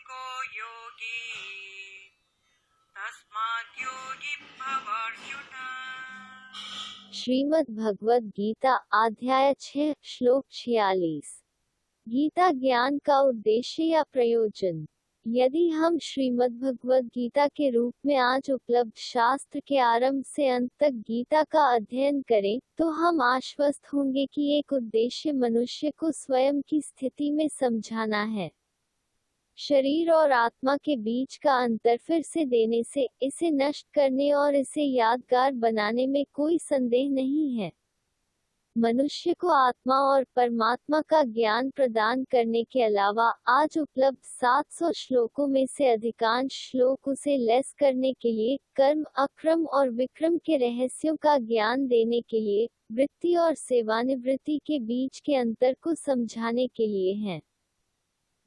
को योगी तस्मात् योगी भव अर्जुन। श्रीमद् भगवद गीता अध्याय 6 श्लोक 46। गीता ज्ञान का उद्देश्य या प्रयोजन। यदि हम श्रीमद् भगवद गीता के रूप में आज उपलब्ध शास्त्र के आरंभ से अंत तक गीता का अध्ययन करें, तो हम आश्वस्त होंगे कि एक उद्देश्य मनुष्य को स्वयं की स्थिति में समझाना है। शरीर और आत्मा के बीच का अंतर फिर से देने से, इसे नष्ट करने और इसे यादगार बनाने में कोई संदेह नहीं है। मनुष्य को आत्मा और परमात्मा का ज्ञान प्रदान करने के अलावा आज उपलब्ध 700 श्लोकों में से अधिकांश श्लोक उसे लेस करने के लिए, कर्म, अक्रम और विक्रम के रहस्यों का ज्ञान देने के लिए, वृत्ति और सेवानिवृत्ति के बीच के अंतर को समझाने के लिए हैं।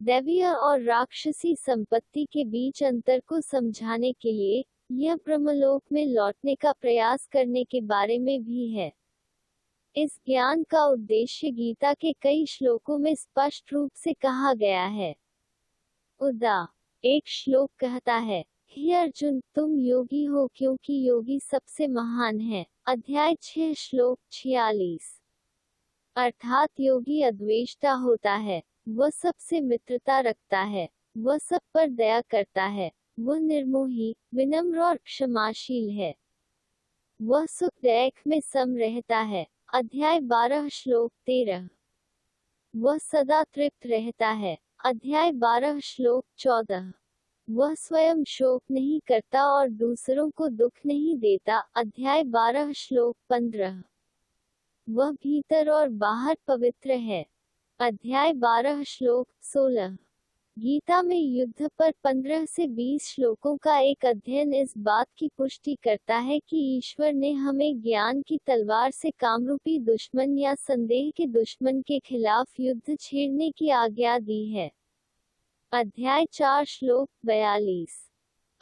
दैवीय और राक्षसी संपत्ति के बीच अंतर को समझाने के लिए, यह ब्रह्मलोक में लौटने का प्रयास करने के बारे में भी है। इस ज्ञान का उद्देश्य गीता के कई श्लोकों में स्पष्ट रूप से कहा गया है। एक श्लोक कहता है, हे अर्जुन, तुम योगी हो क्योंकि योगी सबसे महान है। अध्याय 6 श्लोक 46। अर्थात योगी अद्वेष्टा होता है, वह सबसे मित्रता रखता है, वह सब पर दया करता है, वह निर्मोही, विनम्र और क्षमाशील है, वह सुखदायक में सम रहता है। अध्याय 12 श्लोक 13। वह सदा तृप्त रहता है। अध्याय 12 श्लोक 14। वह स्वयं शोक नहीं करता और दूसरों को दुख नहीं देता। अध्याय 12 श्लोक 15। वह भीतर और बाहर पवित्र है। अध्याय 12 श्लोक 16। गीता में युद्ध पर 15 से 20 श्लोकों का एक अध्ययन इस बात की पुष्टि करता है कि ईश्वर ने हमें ज्ञान की तलवार से कामरूपी दुश्मन या संदेह के दुश्मन के खिलाफ युद्ध छेड़ने की आज्ञा दी है। अध्याय 4 श्लोक 42।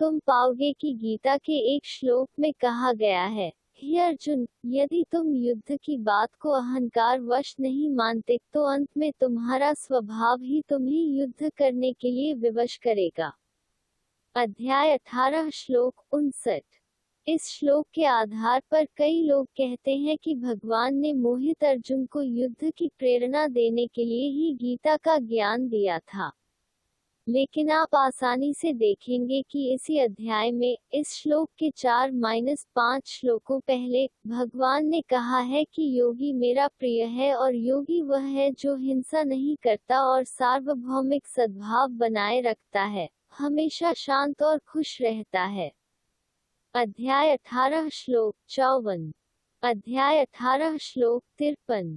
तुम पाओगे कि गीता के एक श्लोक में कहा गया है, हे अर्जुन, यदि तुम युद्ध की बात को अहंकार वश नहीं मानते, तो अंत में तुम्हारा स्वभाव ही तुम्हें युद्ध करने के लिए विवश करेगा। अध्याय 18 श्लोक 59। इस श्लोक के आधार पर कई लोग कहते हैं कि भगवान ने मोहित अर्जुन को युद्ध की प्रेरणा देने के लिए ही गीता का ज्ञान दिया था। लेकिन आप आसानी से देखेंगे कि इसी अध्याय में, इस श्लोक के 4-5 श्लोकों पहले, भगवान ने कहा है कि योगी मेरा प्रिय है और योगी वह है जो हिंसा नहीं करता और सार्वभौमिक सद्भाव बनाए रखता है, हमेशा शांत और खुश रहता है। अध्याय 18 श्लोक 54। अध्याय 18 श्लोक 53।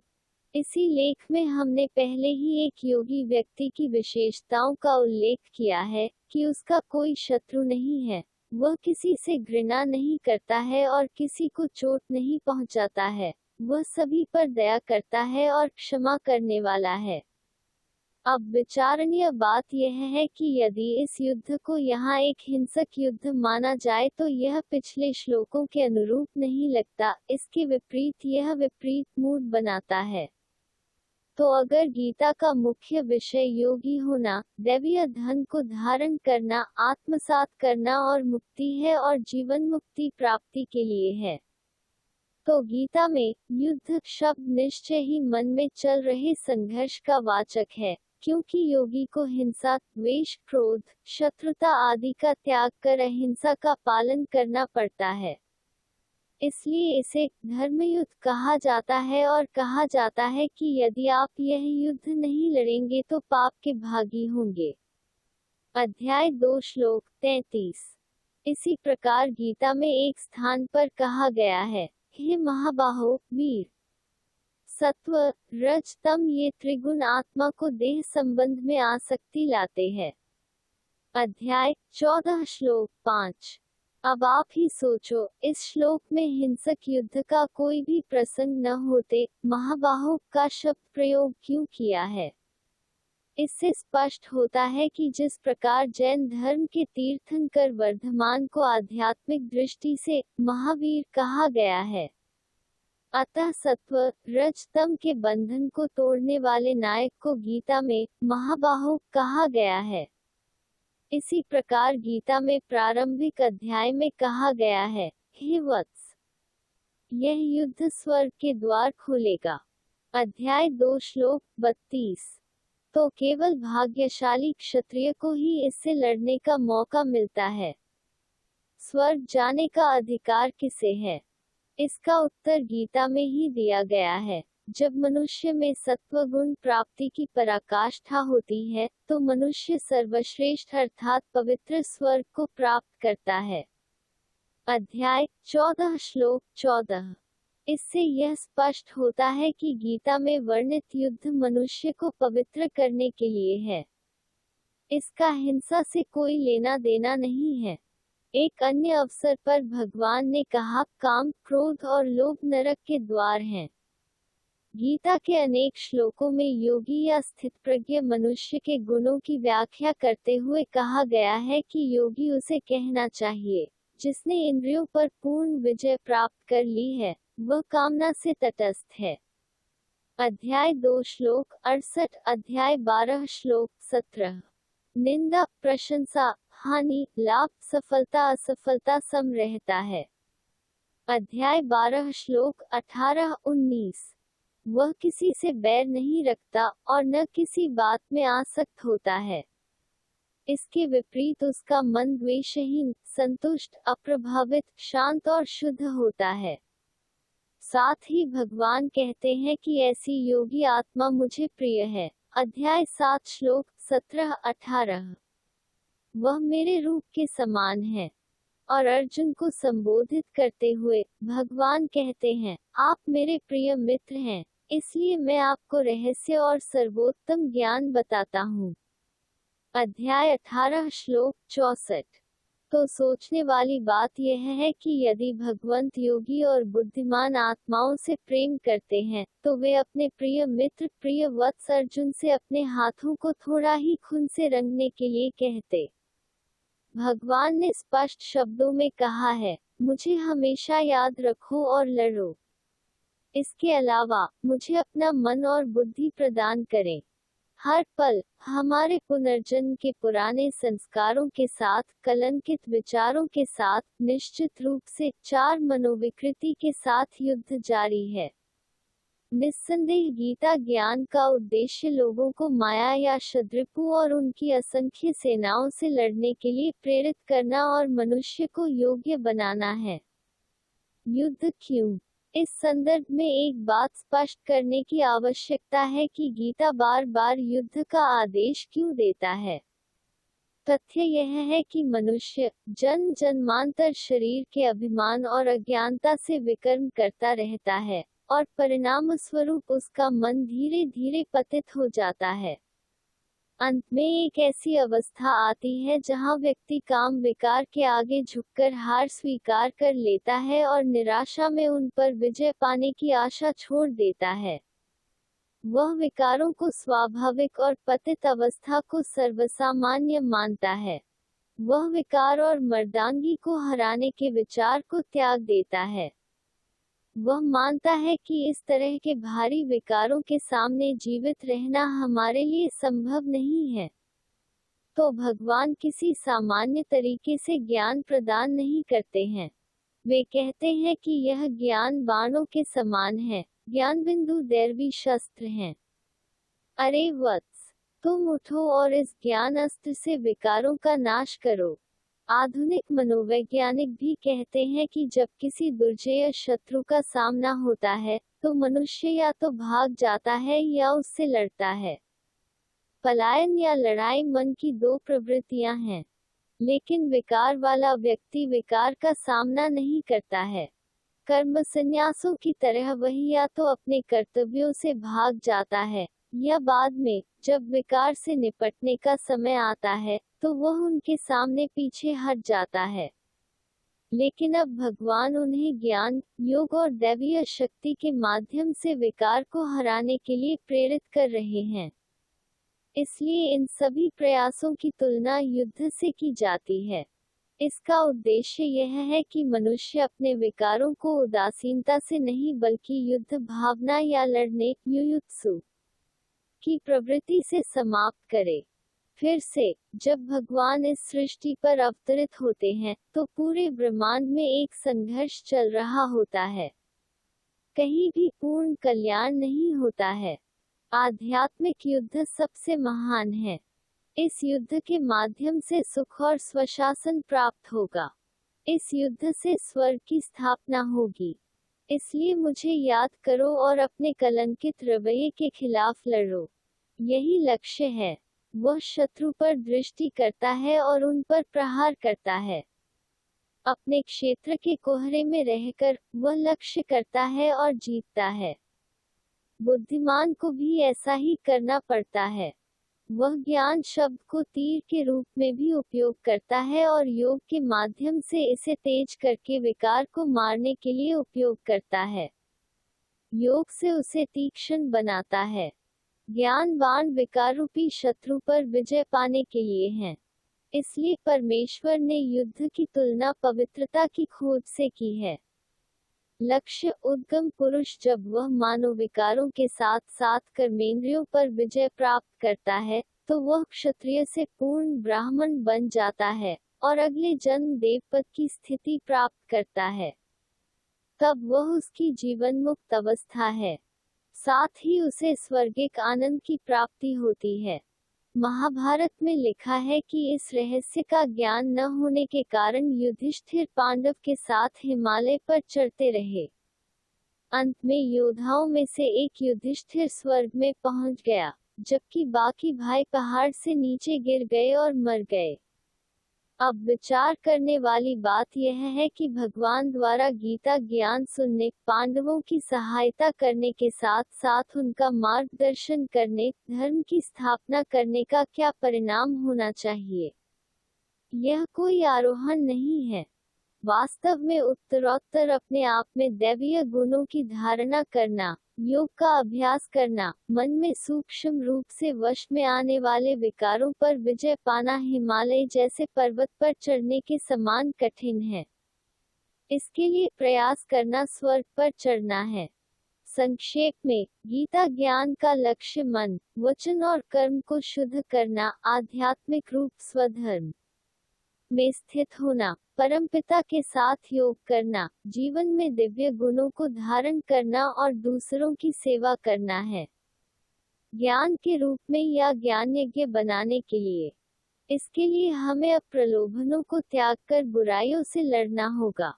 इसी लेख में हमने पहले ही एक योगी व्यक्ति की विशेषताओं का उल्लेख किया है कि उसका कोई शत्रु नहीं है, वह किसी से घृणा नहीं करता है और किसी को चोट नहीं पहुंचाता है, वह सभी पर दया करता है और क्षमा करने वाला है। अब विचारणीय बात यह है कि यदि इस युद्ध को यहाँ एक हिंसक युद्ध माना जाए तो यह पिछले श्लोकों के अनुरूप नहीं लगता, इसके विपरीत यह विपरीत मूड बनाता है। तो अगर गीता का मुख्य विषय योगी होना, दैवीय धन को धारण करना, आत्मसात करना और मुक्ति है और जीवन मुक्ति प्राप्ति के लिए है, तो गीता में युद्ध शब्द निश्चय ही मन में चल रहे संघर्ष का वाचक है, क्योंकि योगी को हिंसा, द्वेष, क्रोध, शत्रुता आदि का त्याग कर अहिंसा का पालन करना पड़ता है। इसलिए इसे धर्मयुद्ध कहा जाता है और कहा जाता है कि यदि आप यह युद्ध नहीं लड़ेंगे तो पाप के भागी होंगे। अध्याय 2 श्लोक 33। इसी प्रकार गीता में एक स्थान पर कहा गया है, हे महाबाहो, वीर, सत्व, रज, तम ये त्रिगुण आत्मा को देह संबंध में आसक्ति लाते हैं। अध्याय 14 श्लोक 5। अब आप ही सोचो, इस श्लोक में हिंसक युद्ध का कोई भी प्रसंग न होते महाबाहो का शब्द प्रयोग क्यों किया है? इससे स्पष्ट होता है कि जिस प्रकार जैन धर्म के तीर्थंकर वर्धमान को आध्यात्मिक दृष्टि से महावीर कहा गया है, अतः सत्व, रज, तम के बंधन को तोड़ने वाले नायक को गीता में महाबाहो कहा गया है। इसी प्रकार गीता में प्रारंभिक अध्याय में कहा गया है, हे वत्स, यह युद्ध स्वर्ग के द्वार खोलेगा। अध्याय 2 श्लोक 32। तो केवल भाग्यशाली क्षत्रिय को ही इससे लड़ने का मौका मिलता है। स्वर्ग जाने का अधिकार किसे है? इसका उत्तर गीता में ही दिया गया है। जब मनुष्य में सत्व गुण प्राप्ति की पराकाष्ठा होती है, तो मनुष्य सर्वश्रेष्ठ अर्थात पवित्र स्वर्ग को प्राप्त करता है। अध्याय 14 श्लोक 14। इससे यह स्पष्ट होता है कि गीता में वर्णित युद्ध मनुष्य को पवित्र करने के लिए है। इसका हिंसा से कोई लेना देना नहीं है। एक अन्य अवसर पर भगवान ने कहा, काम, क्रोध और लोभ नरक के द्वार हैं। गीता के अनेक श्लोकों में योगी या स्थितप्रज्ञ मनुष्य के गुणों की व्याख्या करते हुए कहा गया है कि योगी उसे कहना चाहिए जिसने इंद्रियों पर पूर्ण विजय प्राप्त कर ली है, वह कामना से तटस्थ है। अध्याय 2 श्लोक 68। अध्याय 12 श्लोक 17। निंदा, प्रशंसा, हानि, लाभ, सफलता असफलता सम रहता है। अध्याय 12 श्लोक 18-19। वह किसी से बैर नहीं रखता और न किसी बात में आसक्त होता है। इसके विपरीत उसका मन द्वेषहीन, संतुष्ट, अप्रभावित, शांत और शुद्ध होता है। साथ ही भगवान कहते हैं कि ऐसी योगी आत्मा मुझे प्रिय है। अध्याय 7 श्लोक 17-18। वह मेरे रूप के समान है। और अर्जुन को संबोधित करते हुए भगवान कहते हैं, आप मेरे प्रिय मित्र हैं, इसलिए मैं आपको रहस्य और सर्वोत्तम ज्ञान बताता हूँ। अध्याय 18 श्लोक 64। तो सोचने वाली बात यह है कि यदि भगवंत योगी और बुद्धिमान आत्माओं से प्रेम करते हैं, तो वे अपने प्रिय मित्र प्रिय वत्स अर्जुन से अपने हाथों को थोड़ा ही खून से रंगने के लिए कहते। भगवान ने स्पष्ट शब्दों में कहा है, मुझे हमेशा याद रखो और लड़ो। इसके अलावा मुझे अपना मन और बुद्धि प्रदान करें। हर पल हमारे पुनर्जन्म के पुराने संस्कारों के साथ, कलंकित विचारों के साथ, निश्चित रूप से 4 मनोविकृति के साथ युद्ध जारी है। निस्संदेह गीता ज्ञान का उद्देश्य लोगों को माया या शत्रुपु और उनकी असंख्य सेनाओं से लड़ने के लिए प्रेरित करना और मनुष्य को योग्य बनाना है। युद्ध क्यों? इस संदर्भ में एक बात स्पष्ट करने की आवश्यकता है कि गीता बार बार युद्ध का आदेश क्यों देता है। तथ्य यह है कि मनुष्य जन्म जन्मांतर शरीर के अभिमान और अज्ञानता से विकर्म करता रहता है, और परिणाम स्वरूप उसका मन धीरे धीरे पतित हो जाता है। अंत में एक ऐसी अवस्था आती है जहां व्यक्ति काम विकार के आगे झुककर हार स्वीकार कर लेता है और निराशा में उन पर विजय पाने की आशा छोड़ देता है। वह विकारों को स्वाभाविक और पतित अवस्था को सर्वसामान्य मानता है। वह विकार और मर्दांगी को हराने के विचार को त्याग देता है। वह मानता है कि इस तरह के भारी विकारों के सामने जीवित रहना हमारे लिए संभव नहीं है। तो भगवान किसी सामान्य तरीके से ज्ञान प्रदान नहीं करते हैं। वे कहते हैं कि यह ज्ञान बाणों के समान है, ज्ञान बिंदु दैवी शस्त्र हैं। अरे वत्स, तुम उठो और इस ज्ञान अस्त्र से विकारों का नाश करो। आधुनिक मनोवैज्ञानिक भी कहते हैं कि जब किसी दुर्जय शत्रु का सामना होता है, तो मनुष्य या तो भाग जाता है या उससे लड़ता है। पलायन या लड़ाई मन की 2 प्रवृत्तियां हैं। लेकिन विकार वाला व्यक्ति विकार का सामना नहीं करता है। कर्म संन्यासों की तरह वही या तो अपने कर्तव्यों से भाग जाता है, या बाद में जब विकार से निपटने का समय आता है, तो वह उनके सामने पीछे हट जाता है। लेकिन अब भगवान उन्हें ज्ञान, योग और दैवीय शक्ति के माध्यम से विकार को हराने के लिए प्रेरित कर रहे हैं। इसलिए इन सभी प्रयासों की तुलना युद्ध से की जाती है। इसका उद्देश्य यह है कि मनुष्य अपने विकारों को उदासीनता से नहीं बल्कि युद्ध भावना या लड़ने, युयुत्सु की प्रवृत्ति से समाप्त करे। फिर से जब भगवान इस सृष्टि पर अवतरित होते हैं तो पूरे ब्रह्मांड में एक संघर्ष चल रहा होता है। कहीं भी पूर्ण कल्याण नहीं होता है। आध्यात्मिक युद्ध सबसे महान है। इस युद्ध के माध्यम से सुख और स्वशासन प्राप्त होगा। इस युद्ध से स्वर्ग की स्थापना होगी। इसलिए मुझे याद करो और अपने कलंकित रवैये के खिलाफ लड़ो। यही लक्ष्य है। वह शत्रु पर दृष्टि करता है और उन पर प्रहार करता है। अपने क्षेत्र के कोहरे में रहकर वह लक्ष्य करता है और जीतता है। बुद्धिमान को भी ऐसा ही करना पड़ता है। वह ज्ञान शब्द को तीर के रूप में भी उपयोग करता है और योग के माध्यम से इसे तेज करके विकार को मारने के लिए उपयोग करता है। योग से उसे तीक्ष्ण बनाता है। ज्ञानवान विकार रूपी शत्रु पर विजय पाने के लिए हैं। इसलिए परमेश्वर ने युद्ध की तुलना पवित्रता की खोज से की है। लक्ष्य उद्गम पुरुष जब वह मानव विकारों के साथ साथ कर्मेंद्रियों पर विजय प्राप्त करता है तो वह क्षत्रिय से पूर्ण ब्राह्मण बन जाता है और अगले जन्म देवपद की स्थिति प्राप्त करता है। तब वह उसकी जीवन मुक्त अवस्था है। साथ ही उसे स्वर्गिक आनंद की प्राप्ति होती है। महाभारत में लिखा है कि इस रहस्य का ज्ञान न होने के कारण युधिष्ठिर पांडव के साथ हिमालय पर चढ़ते रहे। अंत में योद्धाओं में से एक युधिष्ठिर स्वर्ग में पहुंच गया, जबकि बाकी भाई पहाड़ से नीचे गिर गए और मर गए। अब विचार करने वाली बात यह है कि भगवान द्वारा गीता ज्ञान सुनने, पांडवों की सहायता करने के साथ साथ उनका मार्गदर्शन करने, धर्म की स्थापना करने का क्या परिणाम होना चाहिए। यह कोई आरोहण नहीं है। वास्तव में उत्तरोत्तर अपने आप में दैवीय गुणों की धारणा करना, योग का अभ्यास करना, मन में सूक्ष्म रूप से वश में आने वाले विकारों पर विजय पाना हिमालय जैसे पर्वत पर चढ़ने के समान कठिन है। इसके लिए प्रयास करना स्वर्ग पर चढ़ना है। संक्षेप में, गीता ज्ञान का लक्ष्य मन, वचन और कर्म को शुद्ध करना, आध्यात्मिक रूप स्वधर्म में स्थित होना, परमपिता के साथ योग करना, जीवन में दिव्य गुणों को धारण करना और दूसरों की सेवा करना है। ज्ञान के रूप में या ज्ञान यज्ञ बनाने के लिए। इसके लिए हमें अप्रलोभनों को त्याग कर बुराइयों से लड़ना होगा।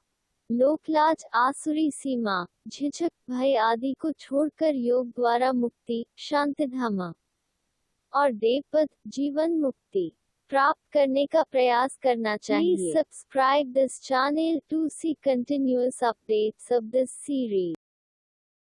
लोकलाज, आसुरी सीमा, झिझक, भय आदि को छोड़कर योग द्वारा मुक्ति, शांतिधाम और देवपद, जीवन मुक्ति प्राप्त करने का प्रयास करना चाहिए। Please subscribe this channel to see continuous updates of this series.